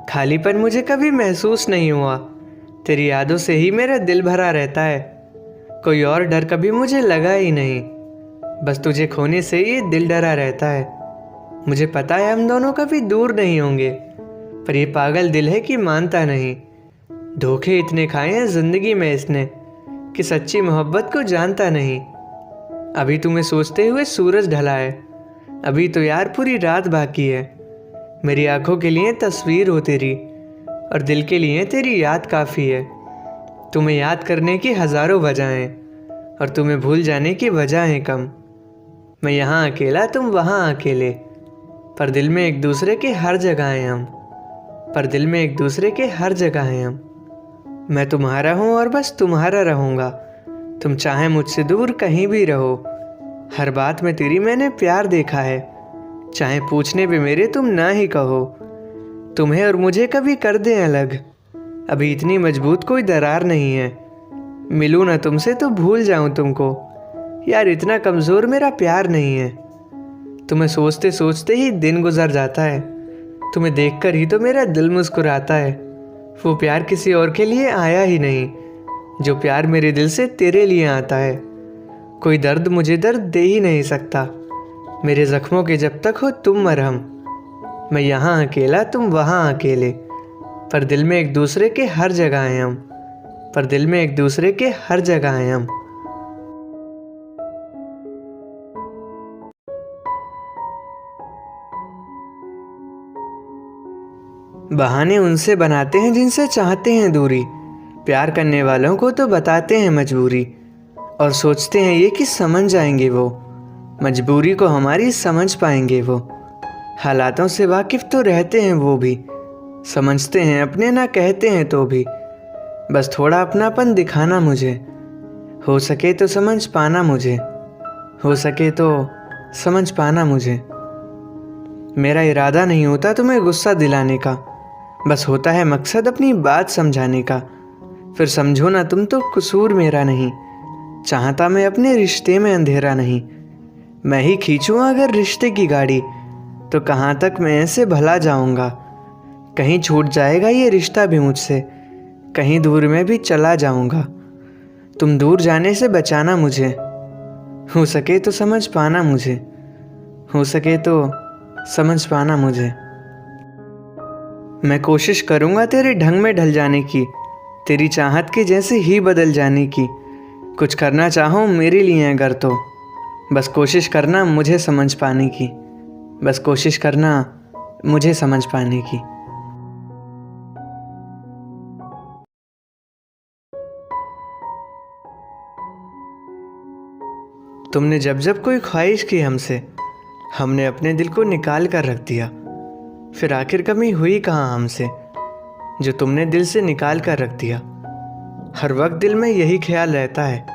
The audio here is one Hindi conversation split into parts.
खालीपन मुझे कभी महसूस नहीं हुआ। तेरी यादों से ही मेरा दिल भरा रहता है। कोई और डर कभी मुझे लगा ही नहीं। बस तुझे खोने से ये दिल डरा रहता है। मुझे पता है हम दोनों कभी दूर नहीं होंगे, पर ये पागल दिल है कि मानता नहीं। धोखे इतने खाए हैं जिंदगी में इसने कि सच्ची मोहब्बत को जानता नहीं। अभी तुम्हें सोचते हुए सूरज ढला है। अभी तो यार पूरी रात बाकी है। मेरी आंखों के लिए तस्वीर हो तेरी, और दिल के लिए तेरी याद काफ़ी है। तुम्हें याद करने की हज़ारों वजहें, और तुम्हें भूल जाने की वजहें कम। मैं यहाँ अकेला, तुम वहाँ अकेले, पर दिल में एक दूसरे के हर जगह हैं हम। पर दिल में एक दूसरे के हर जगह हैं हम। मैं तुम्हारा हूँ और बस तुम्हारा रहूँगा। तुम चाहे मुझसे दूर कहीं भी रहो। हर बात में तेरी मैंने प्यार देखा है। चाहे पूछने पे मेरे तुम ना ही कहो। तुम्हें और मुझे कभी कर दें अलग, अभी इतनी मजबूत कोई दरार नहीं है। मिलूँ ना तुमसे तो भूल जाऊँ तुमको, यार इतना कमज़ोर मेरा प्यार नहीं है। तुम्हें सोचते सोचते ही दिन गुजर जाता है। तुम्हें देखकर ही तो मेरा दिल मुस्कुराता है। वो प्यार किसी और के लिए आया ही नहीं, जो प्यार मेरे दिल से तेरे लिए आता है। कोई दर्द मुझे दर्द दे ही नहीं सकता, मेरे जख्मों के जब तक हो तुम मरहम। मैं यहाँ अकेला, तुम वहाँ अकेले, पर दिल में एक दूसरे के हर जगह हैं हम। पर दिल में एक दूसरे के हर जगह हैं हम। बहाने उनसे बनाते हैं जिनसे चाहते हैं दूरी। प्यार करने वालों को तो बताते हैं मजबूरी, और सोचते हैं ये कि समझ जाएंगे वो। मजबूरी को हमारी समझ पाएंगे वो। हालातों से वाकिफ़ तो रहते हैं वो भी, समझते हैं अपने ना कहते हैं तो भी। बस थोड़ा अपनापन दिखाना मुझे, हो सके तो समझ पाना मुझे। हो सके तो समझ पाना मुझे। मेरा इरादा नहीं होता तुम्हें गुस्सा दिलाने का, बस होता है मकसद अपनी बात समझाने का। फिर समझो ना तुम तो कसूर मेरा नहीं, चाहता मैं अपने रिश्ते में अंधेरा नहीं। मैं ही खींचूँ अगर रिश्ते की गाड़ी, तो कहाँ तक मैं ऐसे भला जाऊँगा। कहीं छूट जाएगा ये रिश्ता भी मुझसे, कहीं दूर में भी चला जाऊँगा। तुम दूर जाने से बचाना मुझे, हो सके तो समझ पाना मुझे। हो सके तो समझ पाना मुझे। मैं कोशिश करूँगा तेरे ढंग में ढल जाने की, तेरी चाहत के जैसे ही बदल जाने की। कुछ करना चाहो मेरे लिए अगर तो बस कोशिश करना मुझे समझ पाने की। बस कोशिश करना मुझे समझ पाने की। तुमने जब जब कोई ख्वाहिश की हमसे, हमने अपने दिल को निकाल कर रख दिया। फिर आखिर कमी हुई कहाँ हमसे, जो तुमने दिल से निकाल कर रख दिया। हर वक्त दिल में यही ख्याल रहता है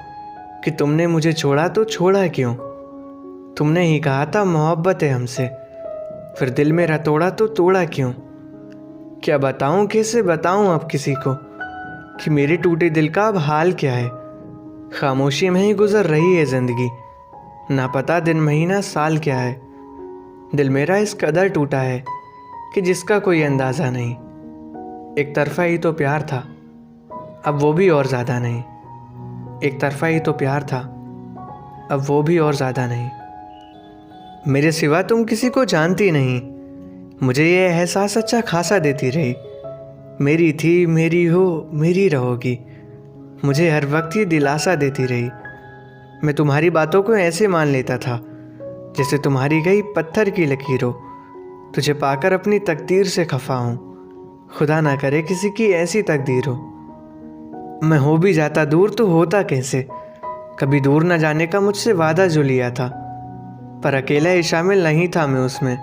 कि तुमने मुझे छोड़ा तो छोड़ा क्यों। तुमने ही कहा था मोहब्बत है हमसे, फिर दिल मेरा तोड़ा तो तोड़ा क्यों। क्या बताऊं, कैसे बताऊं अब किसी को कि मेरे टूटे दिल का अब हाल क्या है। खामोशी में ही गुजर रही है ज़िंदगी, ना पता दिन महीना साल क्या है। दिल मेरा इस कदर टूटा है कि जिसका कोई अंदाज़ा नहीं। एक तरफा ही तो प्यार था, अब वो भी और ज़्यादा नहीं। एक तरफा ही तो प्यार था, अब वो भी और ज़्यादा नहीं। मेरे सिवा तुम किसी को जानती नहीं, मुझे ये एहसास अच्छा खासा देती रही। मेरी थी, मेरी हो, मेरी रहोगी, मुझे हर वक्त ये दिलासा देती रही। मैं तुम्हारी बातों को ऐसे मान लेता था जैसे तुम्हारी गई पत्थर की लकीर हो। तुझे पाकर अपनी तकदीर से खफा हूँ, खुदा ना करे किसी की ऐसी तकदीर हो। मैं हो भी जाता दूर तो होता कैसे, कभी दूर न जाने का मुझसे वादा जो लिया था, पर अकेला ही शामिल नहीं था मैं उसमें।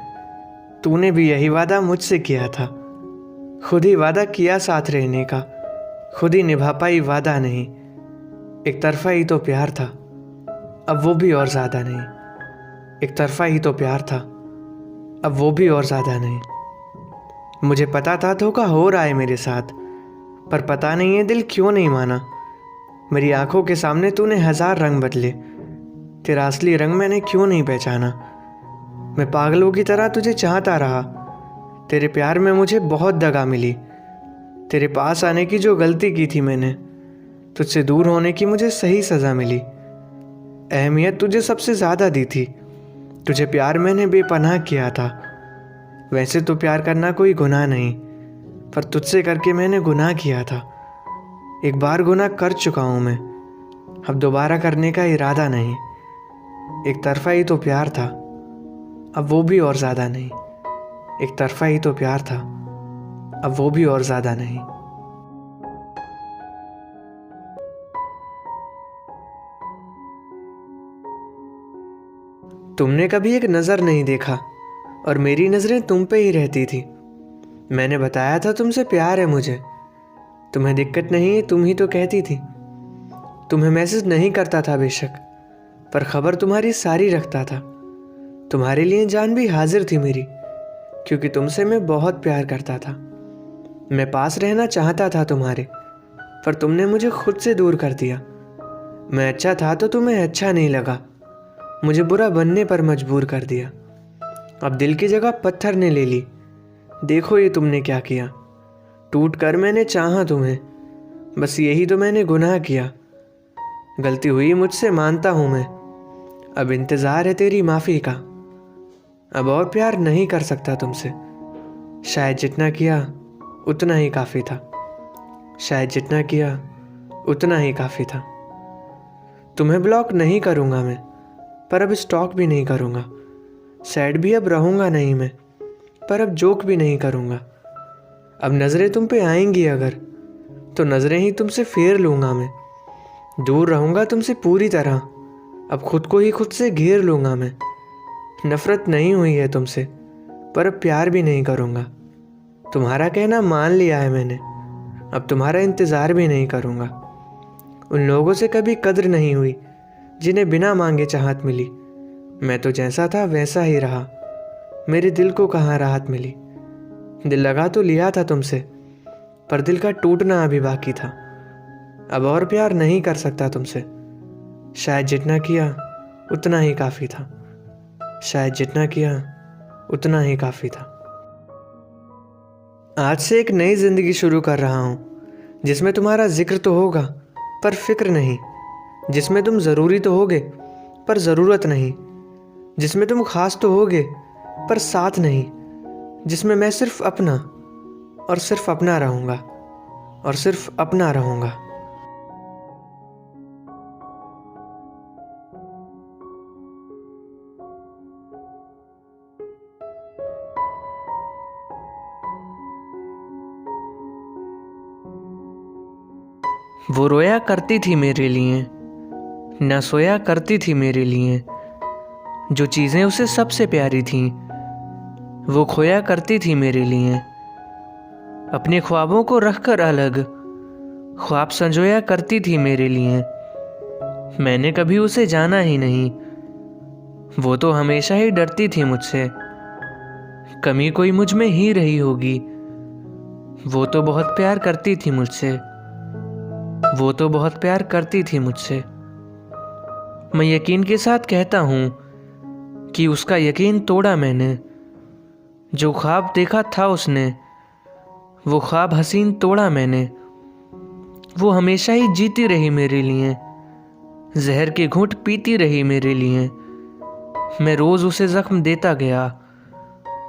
तूने भी यही वादा मुझसे किया था, खुद ही वादा किया साथ रहने का, खुद ही निभा पाई वादा नहीं। एक तरफा ही तो प्यार था, अब वो भी और ज़्यादा नहीं। एक तरफा ही तो प्यार था, अब वो भी और ज़्यादा नहीं। मुझे पता था धोखा हो रहा है मेरे साथ, पर पता नहीं है दिल क्यों नहीं माना। मेरी आंखों के सामने तूने हज़ार रंग बदले, तेरा असली रंग मैंने क्यों नहीं पहचाना। मैं पागलों की तरह तुझे चाहता रहा, तेरे प्यार में मुझे बहुत दगा मिली। तेरे पास आने की जो गलती की थी मैंने, तुझसे दूर होने की मुझे सही सज़ा मिली। अहमियत तुझे सबसे ज़्यादा दी थी, तुझे प्यार मैंने बेपनाह किया था। वैसे तो प्यार करना कोई गुनाह नहीं, पर तुझसे करके मैंने गुनाह किया था। एक बार गुनाह कर चुका हूँ मैं, अब दोबारा करने का इरादा नहीं। एक तरफा ही तो प्यार था, अब वो भी और ज़्यादा नहीं। एक तरफा ही तो प्यार था, अब वो भी और ज़्यादा नहीं। तुमने कभी एक नज़र नहीं देखा और मेरी नज़रें तुम पे ही रहती थी। मैंने बताया था तुमसे प्यार है मुझे, तुम्हें दिक्कत नहीं है तुम ही तो कहती थी। तुम्हें मैसेज नहीं करता था बेशक, पर खबर तुम्हारी सारी रखता था। तुम्हारे लिए जान भी हाजिर थी मेरी, क्योंकि तुमसे मैं बहुत प्यार करता था। मैं पास रहना चाहता था तुम्हारे, पर तुमने मुझे खुद से दूर कर दिया। मैं अच्छा था तो तुम्हें अच्छा नहीं लगा, मुझे बुरा बनने पर मजबूर कर दिया। अब दिल की जगह पत्थर ने ले ली। देखो ये तुमने क्या किया। टूट कर मैंने चाहा तुम्हें, बस यही तो मैंने गुनाह किया। गलती हुई मुझसे मानता हूँ मैं, अब इंतज़ार है तेरी माफ़ी का। अब और प्यार नहीं कर सकता तुमसे, शायद जितना किया उतना ही काफ़ी था। शायद जितना किया उतना ही काफ़ी था। तुम्हें ब्लॉक नहीं करूँगा मैं, पर अब स्टॉक भी नहीं करूँगा। सैड भी अब रहूँगा नहीं मैं, पर अब जोक भी नहीं करूँगा। अब नज़रें तुम पे आएंगी अगर, तो नज़रें ही तुमसे फेर लूँगा मैं। दूर रहूँगा तुमसे पूरी तरह, अब खुद को ही खुद से घेर लूँगा मैं। नफ़रत नहीं हुई है तुमसे, पर अब प्यार भी नहीं करूँगा। तुम्हारा कहना मान लिया है मैंने, अब तुम्हारा इंतज़ार भी नहीं करूँगा। उन लोगों से कभी कद्र नहीं हुई जिन्हें बिना मांगे चाहत मिली। मैं तो जैसा था वैसा ही रहा, मेरे दिल को कहाँ राहत मिली। दिल लगा तो लिया था तुमसे, पर दिल का टूटना अभी बाकी था। अब और प्यार नहीं कर सकता तुमसे, शायद जितना किया उतना ही काफ़ी था। शायद जितना किया उतना ही काफ़ी था। आज से एक नई ज़िंदगी शुरू कर रहा हूँ, जिसमें तुम्हारा जिक्र तो होगा पर फिक्र नहीं, जिसमें तुम ज़रूरी तो होगे पर ज़रूरत नहीं, जिसमें तुम खास तो होगे पर साथ नहीं, जिसमें मैं सिर्फ अपना और सिर्फ अपना रहूँगा और सिर्फ अपना रहूँगा। वो रोया करती थी मेरे लिए, न सोया करती थी मेरे लिए। जो चीज़ें उसे सबसे प्यारी थीं, वो खोया करती थी मेरे लिए। अपने ख्वाबों को रखकर अलग ख्वाब संजोया करती थी मेरे लिए। मैंने कभी उसे जाना ही नहीं, वो तो हमेशा ही डरती थी मुझसे। कमी कोई मुझ में ही रही होगी, वो तो बहुत प्यार करती थी मुझसे। वो तो बहुत प्यार करती थी मुझसे। मैं यकीन के साथ कहता हूँ कि उसका यकीन तोड़ा मैंने। जो ख्वाब देखा था उसने, वो ख्वाब हसीन तोड़ा मैंने। वो हमेशा ही जीती रही मेरे लिए, जहर के घूंट पीती रही मेरे लिए। मैं रोज़ उसे ज़ख्म देता गया,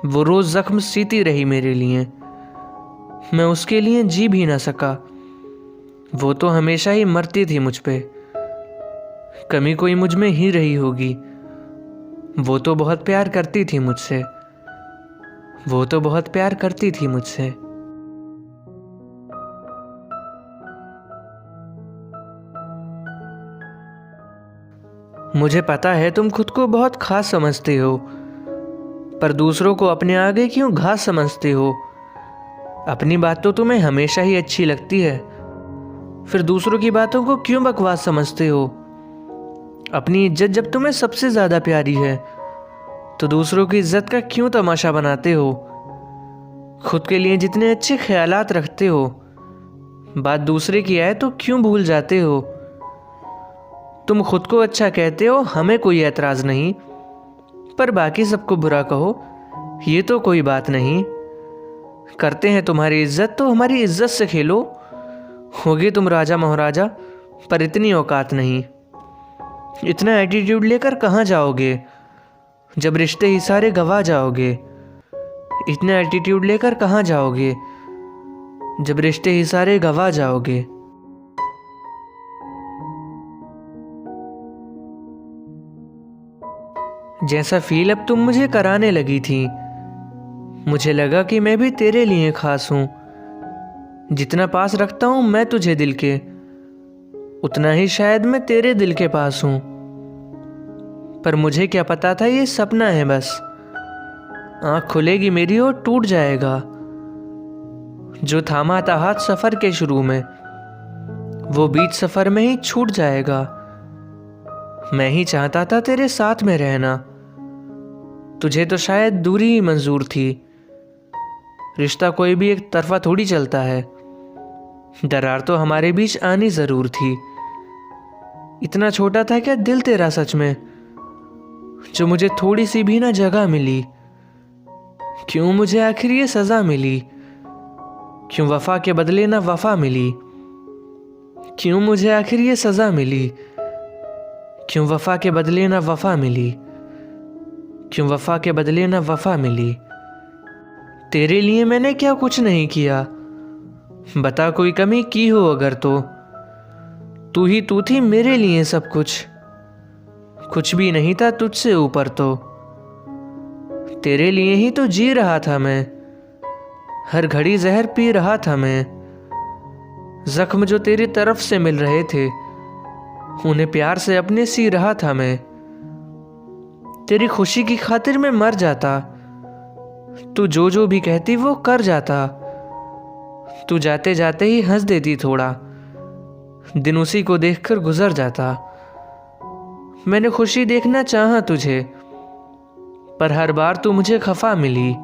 वो रोज़ ज़ख्म सीती रही मेरे लिए। मैं उसके लिए जी भी ना सका, वो तो हमेशा ही मरती थी मुझ पे। कमी कोई मुझ में ही रही होगी, वो तो बहुत प्यार करती थी मुझसे। वो तो बहुत प्यार करती थी मुझसे। मुझे पता है तुम खुद को बहुत खास समझते हो, पर दूसरों को अपने आगे क्यों घास समझते हो। अपनी बात तो तुम्हें हमेशा ही अच्छी लगती है, फिर दूसरों की बातों को क्यों बकवास समझते हो। अपनी इज्जत जब तुम्हें सबसे ज़्यादा प्यारी है, तो दूसरों की इज्जत का क्यों तमाशा बनाते हो। खुद के लिए जितने अच्छे ख्यालात रखते हो, बात दूसरे की आए तो क्यों भूल जाते हो। तुम खुद को अच्छा कहते हो, हमें कोई एतराज़ नहीं, पर बाकी सबको बुरा कहो ये तो कोई बात नहीं। करते हैं तुम्हारी इज्जत तो हमारी इज्जत से खेलो। होगे तुम राजा महाराजा, पर इतनी औकात नहीं। इतना एटीट्यूड लेकर कहाँ जाओगे जब रिश्ते ही सारे गवा जाओगे। इतना एटीट्यूड लेकर कहाँ जाओगे जब रिश्ते ही सारे गवा जाओगे। जैसा फील अब तुम मुझे कराने लगी थी, मुझे लगा कि मैं भी तेरे लिए खास हूं। जितना पास रखता हूं मैं तुझे दिल के, उतना ही शायद मैं तेरे दिल के पास हूं। पर मुझे क्या पता था ये सपना है बस। आँख खुलेगी मेरी और टूट जाएगा जो थामा था हाथ सफर के शुरू में, वो बीच सफर में ही छूट जाएगा। मैं ही चाहता था तेरे साथ में रहना, तुझे तो शायद दूरी ही मंजूर थी। रिश्ता कोई भी एक तरफा थोड़ी चलता है, दरार तो हमारे बीच आनी जरूर थी। इतना छोटा था क्या दिल तेरा सच में, जो मुझे थोड़ी सी भी ना जगह मिली। क्यों मुझे आखिर ये सजा मिली, क्यों वफा के बदले ना वफा मिली। क्यों मुझे आखिर ये सजा मिली, क्यों वफा के बदले ना वफा मिली। क्यों वफा के बदले ना वफा मिली। तेरे लिए मैंने क्या कुछ नहीं किया, बता कोई कमी की हो अगर तो। तू ही तू थी मेरे लिए सब कुछ भी नहीं था तुझसे ऊपर तो। तेरे लिए ही तो जी रहा था मैं, हर घड़ी जहर पी रहा था मैं। जख्म जो तेरी तरफ से मिल रहे थे, उन्हें प्यार से अपने सी रहा था मैं। तेरी खुशी की खातिर मैं मर जाता, तू जो भी कहती वो कर जाता। तू जाते जाते ही हंस देती थोड़ा, दिन उसी को देखकर गुजर जाता। मैंने खुशी देखना चाहा तुझे, पर हर बार तू मुझे खफा मिली।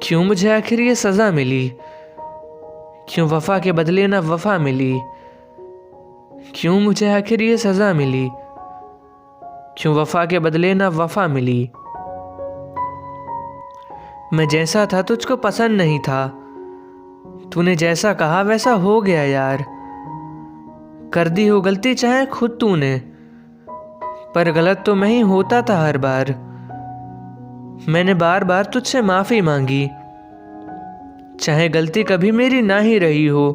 क्यों मुझे आखिर ये सजा मिली, क्यों वफा के बदले ना वफा मिली। क्यों मुझे आखिर ये सजा मिली, क्यों वफा के बदले ना वफा मिली। मैं जैसा था तुझको पसंद नहीं था, तूने जैसा कहा वैसा हो गया यार। कर दी हो गलती चाहे खुद तूने, पर गलत तो मैं ही होता था हर बार। मैंने बार बार तुझसे माफी मांगी, चाहे गलती कभी मेरी ना ही रही हो।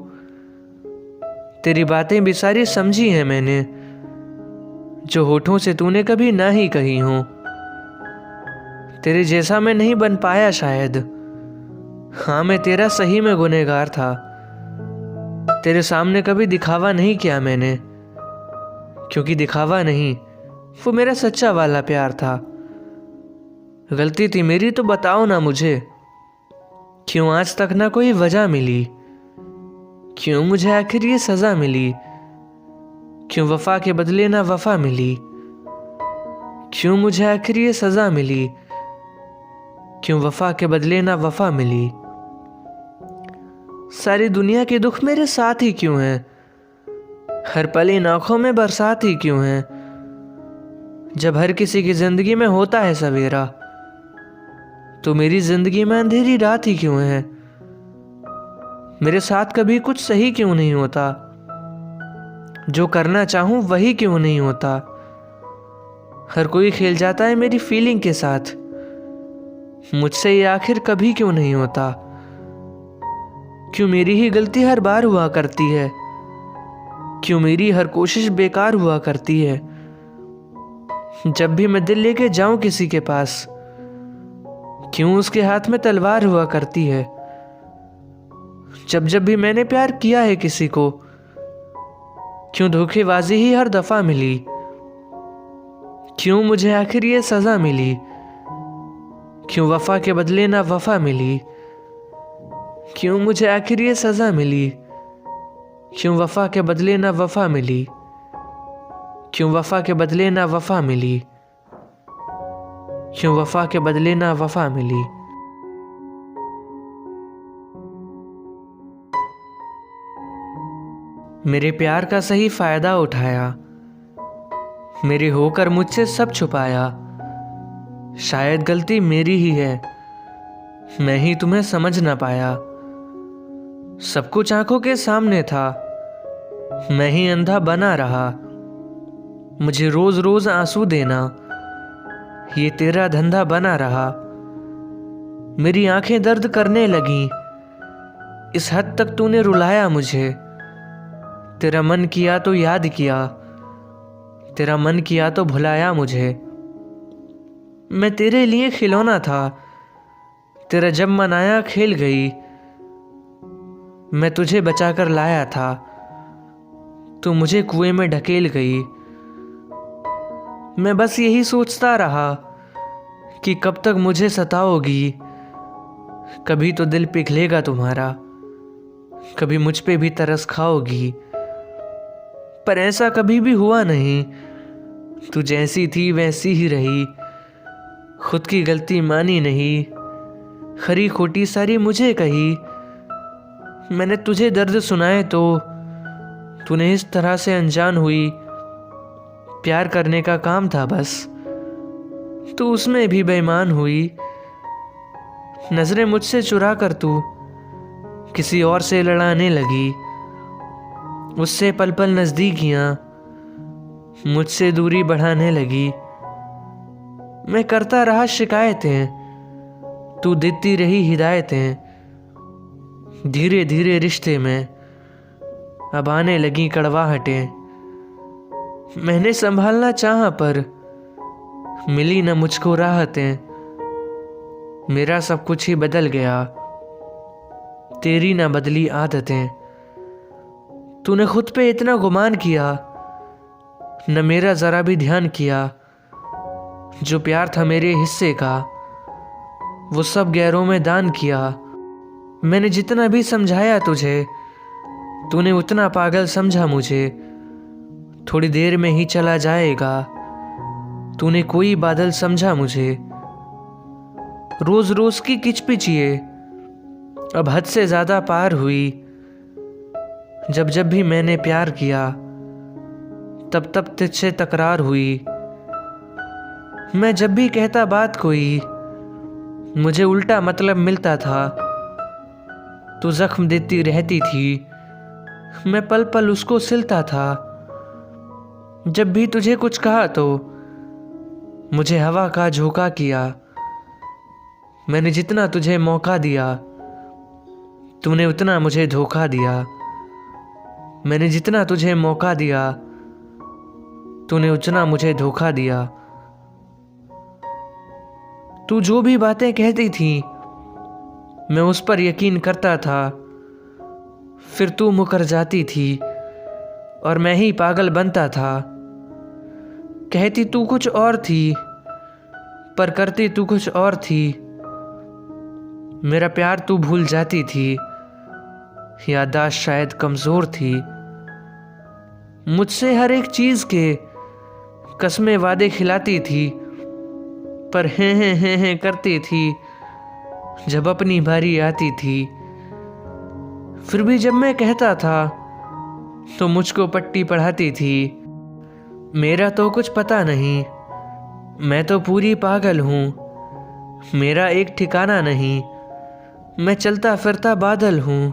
तेरी बातें भी सारी समझी हैं मैंने, जो होठों से तूने कभी ना ही कही हो। तेरे जैसा मैं नहीं बन पाया शायद, हाँ मैं तेरा सही में गुनहगार था। तेरे सामने कभी दिखावा नहीं किया मैंने, क्योंकि दिखावा नहीं वो मेरा सच्चा वाला प्यार था। गलती थी मेरी तो बताओ ना मुझे, क्यों आज तक ना कोई वजह मिली। क्यों मुझे आखिर ये सजा मिली, क्यों वफा के बदले ना वफा मिली। क्यों मुझे आखिर ये सजा मिली, क्यों वफा के बदले ना वफा मिली। सारी दुनिया के दुख मेरे साथ ही क्यों हैं, हर पल इन आंखों में बरसात ही क्यों है। जब हर किसी की जिंदगी में होता है सवेरा, तो मेरी जिंदगी में अंधेरी रात ही क्यों है। मेरे साथ कभी कुछ सही क्यों नहीं होता, जो करना चाहूं वही क्यों नहीं होता। हर कोई खेल जाता है मेरी फीलिंग के साथ, मुझसे ये आखिर कभी क्यों नहीं होता। क्यों मेरी ही गलती हर बार हुआ करती है, क्यों मेरी हर कोशिश बेकार हुआ करती है। जब भी मैं दिल लेके जाऊं किसी के पास, क्यों उसके हाथ में तलवार हुआ करती है। जब भी मैंने प्यार किया है किसी को, क्यों धोखेबाजी ही हर दफा मिली। क्यों मुझे आखिर ये सजा मिली, क्यों वफा के बदले ना वफा मिली। क्यों मुझे आखिर ये सजा मिली, क्यों वफा के बदले ना वफा मिली। क्यों वफा के बदले ना वफा मिली, क्यों वफा के बदले ना वफा मिली। मेरे प्यार का सही फायदा उठाया, मेरे होकर मुझसे सब छुपाया। शायद गलती मेरी ही है, मैं ही तुम्हें समझ ना पाया। सब कुछ आंखों के सामने था, मैं ही अंधा बना रहा। मुझे रोज रोज आंसू देना ये तेरा धंधा बना रहा। मेरी आंखें दर्द करने लगीं, इस हद तक तूने रुलाया मुझे। तेरा मन किया तो याद किया, तेरा मन किया तो भुलाया मुझे। मैं तेरे लिए खिलौना था, तेरा जब मन आया खेल गई। मैं तुझे बचाकर लाया था, तू मुझे कुएं में ढकेल गई। मैं बस यही सोचता रहा कि कब तक मुझे सताओगी। कभी तो दिल पिघलेगा तुम्हारा, कभी मुझ पे भी तरस खाओगी। पर ऐसा कभी भी हुआ नहीं, तू जैसी थी वैसी ही रही। खुद की गलती मानी नहीं, खरी खोटी सारी मुझे कही। मैंने तुझे दर्द सुनाए तो तूने इस तरह से अनजान हुई। प्यार करने का काम था बस, तू उसमें भी बेईमान हुई। नजरें मुझसे चुरा कर तू किसी और से लड़ाने लगी। उससे पल पल नजदीकियां मुझसे दूरी बढ़ाने लगी। मैं करता रहा शिकायतें, तू देती रही हिदायतें। धीरे धीरे रिश्ते में अब आने लगी कड़वाहटें। मैंने संभालना चाहा पर मिली न मुझको राहतें। मेरा सब कुछ ही बदल गया, तेरी न बदली आदतें। तूने खुद पे इतना गुमान किया, न मेरा जरा भी ध्यान किया। जो प्यार था मेरे हिस्से का वो सब गैरों में दान किया। मैंने जितना भी समझाया तुझे, तूने उतना पागल समझा मुझे। थोड़ी देर में ही चला जाएगा, तूने कोई बादल समझा मुझे। रोज रोज की किचपिचिए अब हद से ज्यादा पार हुई। जब जब भी मैंने प्यार किया तब तब तुझसे तकरार हुई। मैं जब भी कहता बात कोई मुझे उल्टा मतलब मिलता था। तू जख्म देती रहती थी, मैं पल पल उसको सिलता था। जब भी तुझे कुछ कहा तो मुझे हवा का झोंका किया। मैंने जितना तुझे मौका दिया तूने उतना मुझे धोखा दिया। मैंने जितना तुझे मौका दिया तूने उतना मुझे धोखा दिया। तू जो भी बातें कहती थी मैं उस पर यकीन करता था। फिर तू मुकर जाती थी और मैं ही पागल बनता था। कहती तू कुछ और थी पर करती तू कुछ और थी। मेरा प्यार तू भूल जाती थी, याददाश्त शायद कमजोर थी। मुझसे हर एक चीज के कसमें वादे खिलाती थी, पर हैं करती थी जब अपनी बारी आती थी। फिर भी जब मैं कहता था तो मुझको पट्टी पढ़ाती थी। मेरा तो कुछ पता नहीं, मैं तो पूरी पागल हूँ। मेरा एक ठिकाना नहीं, मैं चलता फिरता बादल हूँ।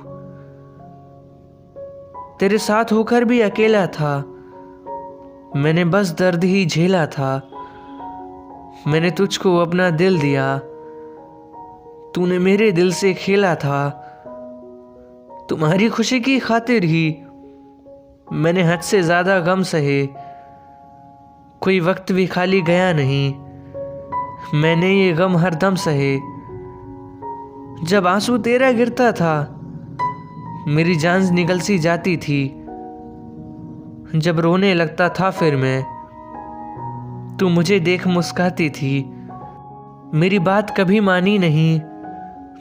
तेरे साथ होकर भी अकेला था, मैंने बस दर्द ही झेला था। मैंने तुझको अपना दिल दिया, तूने मेरे दिल से खेला था। तुम्हारी खुशी की खातिर ही मैंने हद से ज्यादा गम सहे। कोई वक्त भी खाली गया नहीं, मैंने ये गम हरदम सहे। जब आंसू तेरा गिरता था मेरी जान निकल सी जाती थी। जब रोने लगता था फिर मैं, तू मुझे देख मुस्काती थी। मेरी बात कभी मानी नहीं,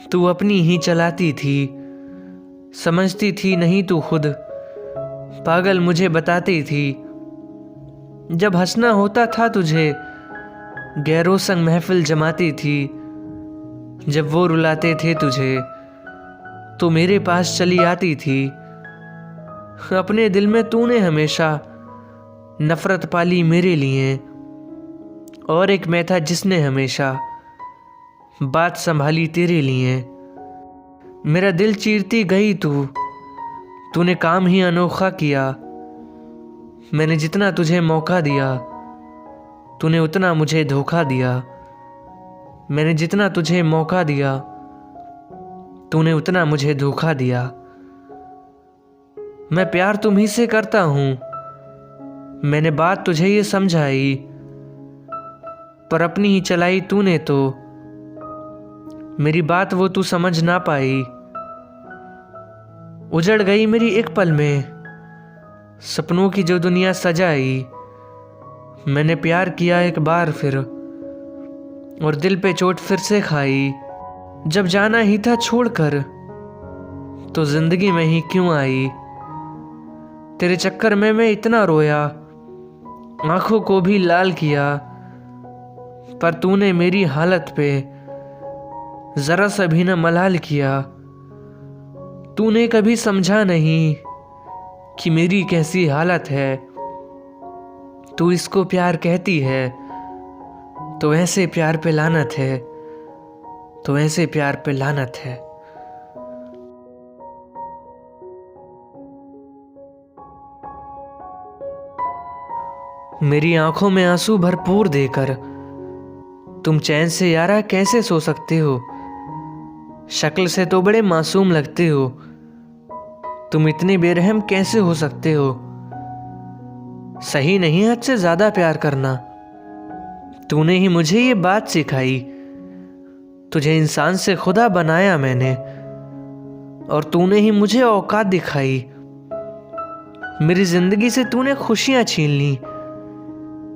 तू अपनी ही चलाती थी। समझती थी नहीं तू खुद, पागल मुझे बताती थी। जब हंसना होता था तुझे गैरों संग महफिल जमाती थी। जब वो रुलाते थे तुझे तो मेरे पास चली आती थी। अपने दिल में तूने हमेशा नफरत पाली मेरे लिए, और एक मैं था जिसने हमेशा बात संभाली तेरे लिए। मेरा दिल चीरती गई तूने काम ही अनोखा किया। मैंने जितना तुझे मौका दिया, तूने उतना मुझे धोखा दिया। मैंने जितना तुझे मौका दिया, तूने उतना मुझे धोखा दिया। मैं प्यार तुम्ही से करता हूँ, मैंने बात तुझे ये समझाई, पर अपनी ही चलाई तूने तो मेरी बात वो तू समझ ना पाई। उजड़ गई मेरी एक पल में सपनों की जो दुनिया सजाई। मैंने प्यार किया एक बार फिर और दिल पे चोट फिर से खाई। जब जाना ही था छोड़कर तो जिंदगी में ही क्यों आई। तेरे चक्कर में मैं इतना रोया, आंखों को भी लाल किया, पर तूने मेरी हालत पे जरा सा भी न मलाल किया। तूने कभी समझा नहीं कि मेरी कैसी हालत है। तू इसको प्यार कहती है तो ऐसे प्यार पे लानत है, तो ऐसे प्यार पे लानत है। मेरी आंखों में आंसू भरपूर देकर तुम चैन से यारा कैसे सो सकते हो। शक्ल से तो बड़े मासूम लगते हो, तुम इतने बेरहम कैसे हो सकते हो। सही नहीं हद से ज्यादा प्यार करना, तूने ही मुझे ये बात सिखाई। तुझे इंसान से खुदा बनाया मैंने और तूने ही मुझे औकात दिखाई। मेरी जिंदगी से तूने खुशियां छीन ली,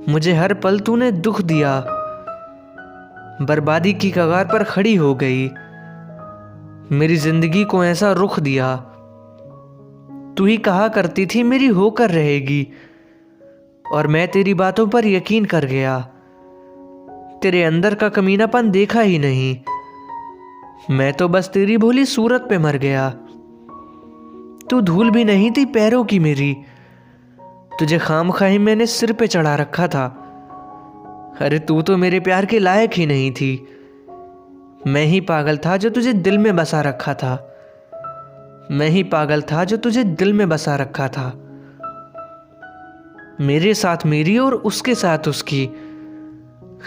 मुझे हर पल तूने दुख दिया। बर्बादी की कगार पर खड़ी हो गई, मेरी जिंदगी को ऐसा रुख दिया। तू ही कहा करती थी मेरी होकर रहेगी, और मैं तेरी बातों पर यकीन कर गया। तेरे अंदर का कमीनापन देखा ही नहीं, मैं तो बस तेरी भोली सूरत पे मर गया। तू धूल भी नहीं थी पैरों की मेरी, तुझे खामखाही मैंने सिर पे चढ़ा रखा था। अरे तू तो मेरे प्यार के लायक ही नहीं थी, मैं ही पागल था जो तुझे दिल में बसा रखा था। मैं ही पागल था जो तुझे दिल में बसा रखा था। मेरे साथ मेरी और उसके साथ उसकी,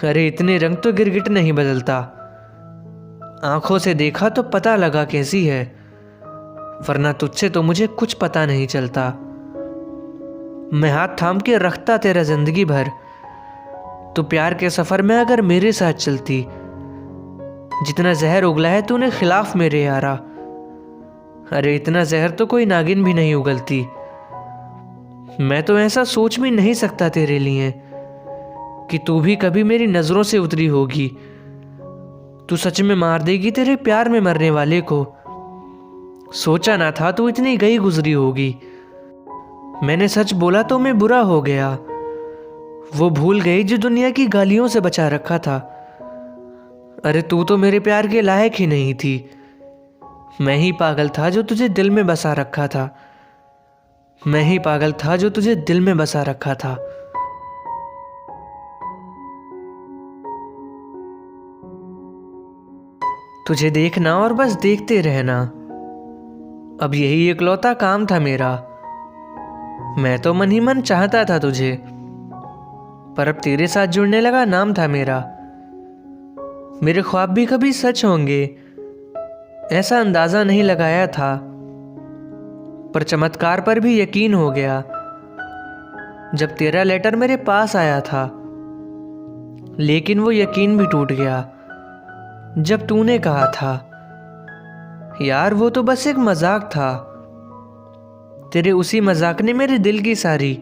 अरे इतने रंग तो गिरगिट नहीं बदलता। आंखों से देखा तो पता लगा कैसी है, वरना तुझसे तो मुझे कुछ पता नहीं चलता। मैं हाथ थाम के रखता तेरा जिंदगी भर, तो प्यार के सफर में अगर मेरे साथ चलती। जितना जहर उगला है तूने खिलाफ मेरे यारा, अरे इतना जहर तो कोई नागिन भी नहीं उगलती। मैं तो ऐसा सोच भी नहीं सकता तेरे लिए कि तू भी कभी मेरी नजरों से उतरी होगी। तू सच में मार देगी तेरे प्यार में मरने वाले को। सोचा ना था तू इतनी गई गुजरी होगी। मैंने सच बोला तो मैं बुरा हो गया, वो भूल गई जो दुनिया की गालियों से बचा रखा था। अरे तू तो मेरे प्यार के लायक ही नहीं थी, मैं ही पागल था जो तुझे दिल में बसा रखा था। मैं ही पागल था जो तुझे दिल में बसा रखा था। तुझे देखना और बस देखते रहना, अब यही इकलौता काम था मेरा। मैं तो मन ही मन चाहता था तुझे, पर अब तेरे साथ जुड़ने लगा नाम था मेरा। मेरे ख्वाब भी कभी सच होंगे ऐसा अंदाजा नहीं लगाया था, पर चमत्कार पर भी यकीन हो गया जब तेरा लेटर मेरे पास आया था। लेकिन वो यकीन भी टूट गया जब तूने कहा था, यार वो तो बस एक मजाक था। तेरे उसी मजाक ने मेरे दिल की सारी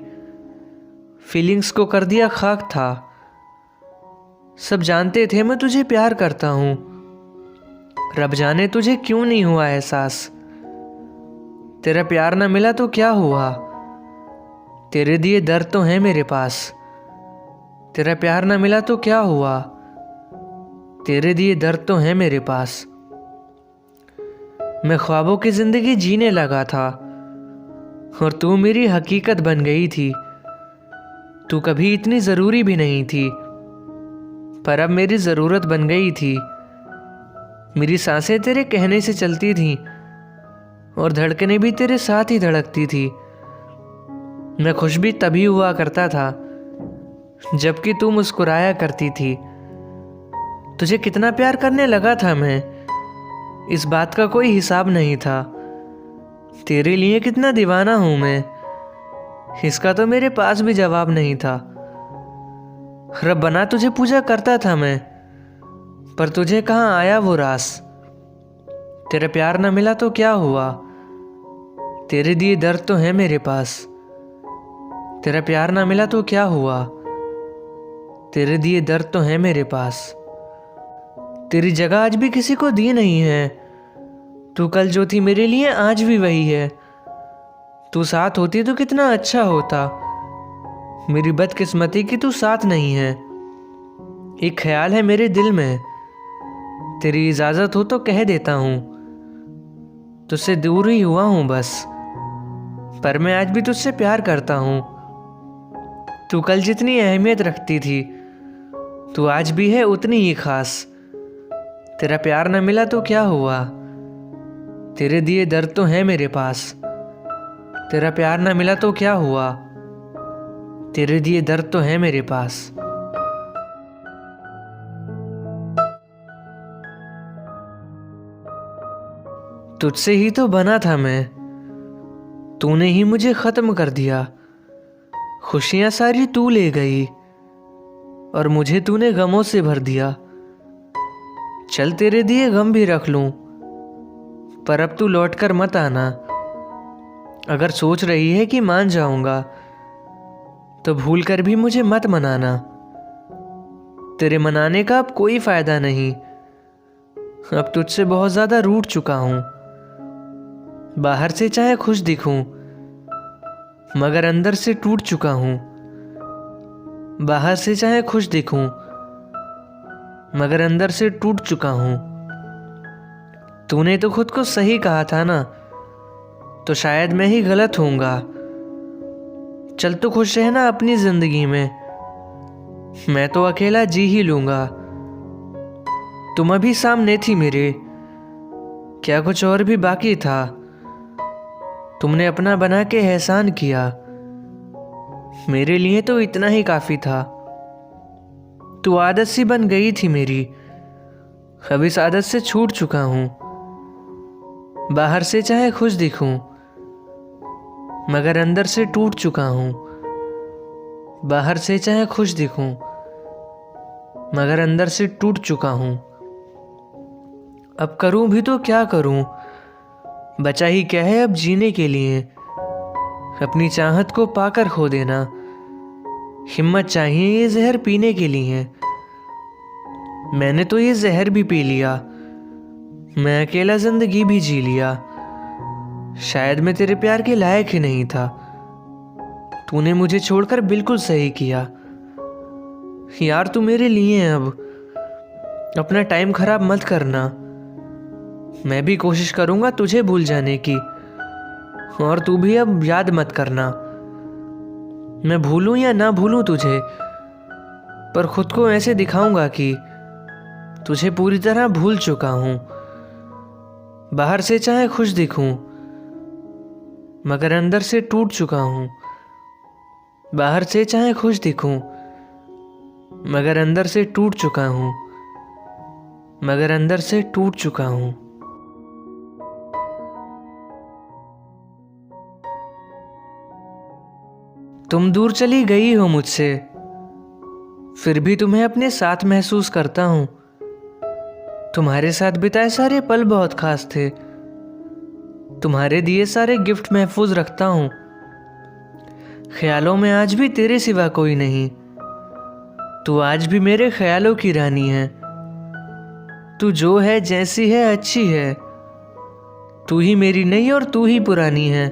फीलिंग्स को कर दिया खाक था। सब जानते थे मैं तुझे प्यार करता हूं, रब जाने तुझे क्यों नहीं हुआ एहसास। तेरा प्यार ना मिला तो क्या हुआ, तेरे दिए दर्द तो हैं मेरे पास। तेरा प्यार ना मिला तो क्या हुआ, तेरे दिए दर्द तो हैं मेरे पास। मैं ख्वाबों की जिंदगी जीने लगा था और तू मेरी हकीकत बन गई थी। तू कभी इतनी ज़रूरी भी नहीं थी, पर अब मेरी ज़रूरत बन गई थी। मेरी सांसें तेरे कहने से चलती थीं और धड़कनें भी तेरे साथ ही धड़कती थी। मैं खुश भी तभी हुआ करता था जबकि तू मुस्कुराया करती थी। तुझे कितना प्यार करने लगा था मैं, इस बात का कोई हिसाब नहीं था। तेरे लिए कितना दीवाना हूं मैं, इसका तो मेरे पास भी जवाब नहीं था। रब्बना तुझे पूजा करता था मैं, पर तुझे कहाँ आया वो रास। तेरा प्यार न मिला तो क्या हुआ, तेरे दिए दर्द तो है मेरे पास। तेरा प्यार ना मिला तो क्या हुआ, तेरे दिए दर्द तो है मेरे पास। तेरी जगह आज भी किसी को दी नहीं है, तू कल जो थी मेरे लिए आज भी वही है। तू साथ होती तो कितना अच्छा होता, मेरी बदकिस्मती कि तू साथ नहीं है। एक ख्याल है मेरे दिल में, तेरी इजाज़त हो तो कह देता हूँ, तुझसे दूर ही हुआ हूँ बस, पर मैं आज भी तुझसे प्यार करता हूँ। तू कल जितनी अहमियत रखती थी, तू आज भी है उतनी ही खास। तेरा प्यार न मिला तो क्या हुआ, तेरे दिए दर्द तो है मेरे पास। तेरा प्यार न मिला तो क्या हुआ, तेरे दिए दर्द तो है मेरे पास। तुझसे ही तो बना था मैं, तूने ही मुझे खत्म कर दिया। खुशियां सारी तू ले गई और मुझे तूने गमों से भर दिया। चल तेरे दिए गम भी रख लूं, पर अब तू लौट कर मत आना। अगर सोच रही है कि मान जाऊंगा तो भूल कर भी मुझे मत मनाना। तेरे मनाने का अब कोई फायदा नहीं, अब तुझसे बहुत ज्यादा रूठ चुका हूं। बाहर से चाहे खुश दिखूं, मगर अंदर से टूट चुका हूं। बाहर से चाहे खुश दिखूं, मगर अंदर से टूट चुका हूं। तूने तो खुद को सही कहा था ना, तो शायद मैं ही गलत होऊंगा। चल तो खुश रहना अपनी जिंदगी में, मैं तो अकेला जी ही लूंगा। तुम अभी सामने थी मेरे, क्या कुछ और भी बाकी था। तुमने अपना बना के एहसान किया, मेरे लिए तो इतना ही काफी था। तू आदत सी बन गई थी मेरी, अब इस आदत से छूट चुका हूं। बाहर से चाहे खुश दिखूं, मगर अंदर से टूट चुका हूं। बाहर से चाहे खुश दिखूं, मगर अंदर से टूट चुका हूं। अब करूं भी तो क्या करूं, बचा ही क्या है अब जीने के लिए। अपनी चाहत को पाकर खो देना, हिम्मत चाहिए ये जहर पीने के लिए। मैंने तो ये जहर भी पी लिया, मैं अकेला जिंदगी भी जी लिया। शायद मैं तेरे प्यार के लायक ही नहीं था, तूने मुझे छोड़कर बिल्कुल सही किया। यार तू मेरे लिए है, अब अपना टाइम खराब मत करना। मैं भी कोशिश करूंगा तुझे भूल जाने की, और तू भी अब याद मत करना। मैं भूलूं या ना भूलूं तुझे, पर खुद को ऐसे दिखाऊंगा कि तुझे पूरी तरह भूल चुका हूं। बाहर से चाहे खुश दिखूं, मगर अंदर से टूट चुका हूं। बाहर से चाहे खुश दिखूं, मगर अंदर से टूट चुका हूं। मगर अंदर से टूट चुका हूं। तुम दूर चली गई हो मुझसे, फिर भी तुम्हें अपने साथ महसूस करता हूं। तुम्हारे साथ बिताए सारे पल बहुत खास थे, तुम्हारे दिए सारे गिफ्ट महफूज रखता हूं। ख्यालों में आज भी तेरे सिवा कोई नहीं, तू आज भी मेरे ख्यालों की रानी है। तू जो है जैसी है अच्छी है, तू ही मेरी नई और तू ही पुरानी है।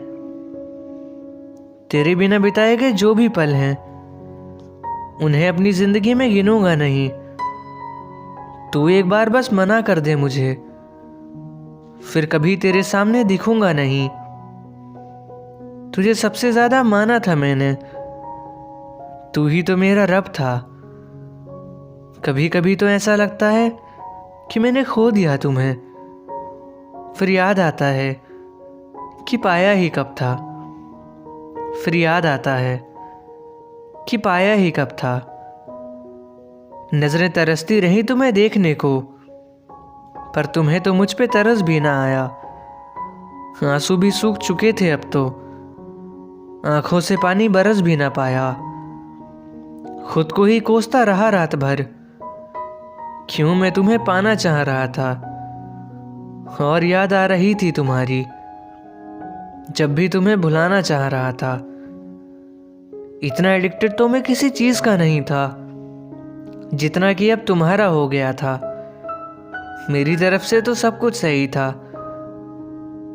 तेरे बिना बिताए गए जो भी पल हैं, उन्हें अपनी जिंदगी में गिनूंगा नहीं। तू एक बार बस मना कर दे मुझे, फिर कभी तेरे सामने दिखूंगा नहीं। तुझे सबसे ज्यादा माना था मैंने, तू ही तो मेरा रब था। कभी कभी तो ऐसा लगता है कि मैंने खो दिया तुम्हें। फिर याद आता है कि पाया ही कब था। फिर याद आता है कि पाया ही कब था। नजरें तरसती रही तुम्हें देखने को, पर तुम्हें तो मुझ पे तरस भी ना आया। आंसू भी सूख चुके थे अब तो, आंखों से पानी बरस भी ना पाया। खुद को ही कोसता रहा रात भर, क्यों मैं तुम्हें पाना चाह रहा था। और याद आ रही थी तुम्हारी, जब भी तुम्हें भुलाना चाह रहा था। इतना एडिक्टेड तो मैं किसी चीज का नहीं था, जितना कि अब तुम्हारा हो गया था। मेरी तरफ से तो सब कुछ सही था,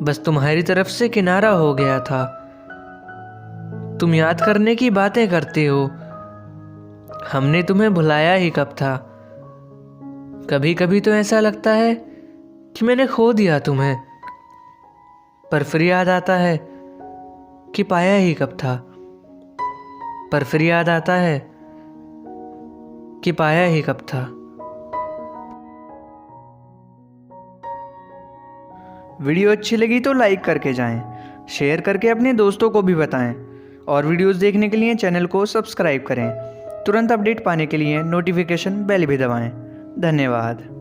बस तुम्हारी तरफ से किनारा हो गया था। तुम याद करने की बातें करते हो, हमने तुम्हें भुलाया ही कब था। कभी कभी तो ऐसा लगता है कि मैंने खो दिया तुम्हें, पर फिर याद आता है कि पाया ही कब था। पर फिर याद आता है कि पाया ही कब था। वीडियो अच्छी लगी तो लाइक करके जाएं, शेयर करके अपने दोस्तों को भी बताएं और वीडियोस देखने के लिए चैनल को सब्सक्राइब करें। तुरंत अपडेट पाने के लिए नोटिफिकेशन बेल भी दबाएं। धन्यवाद।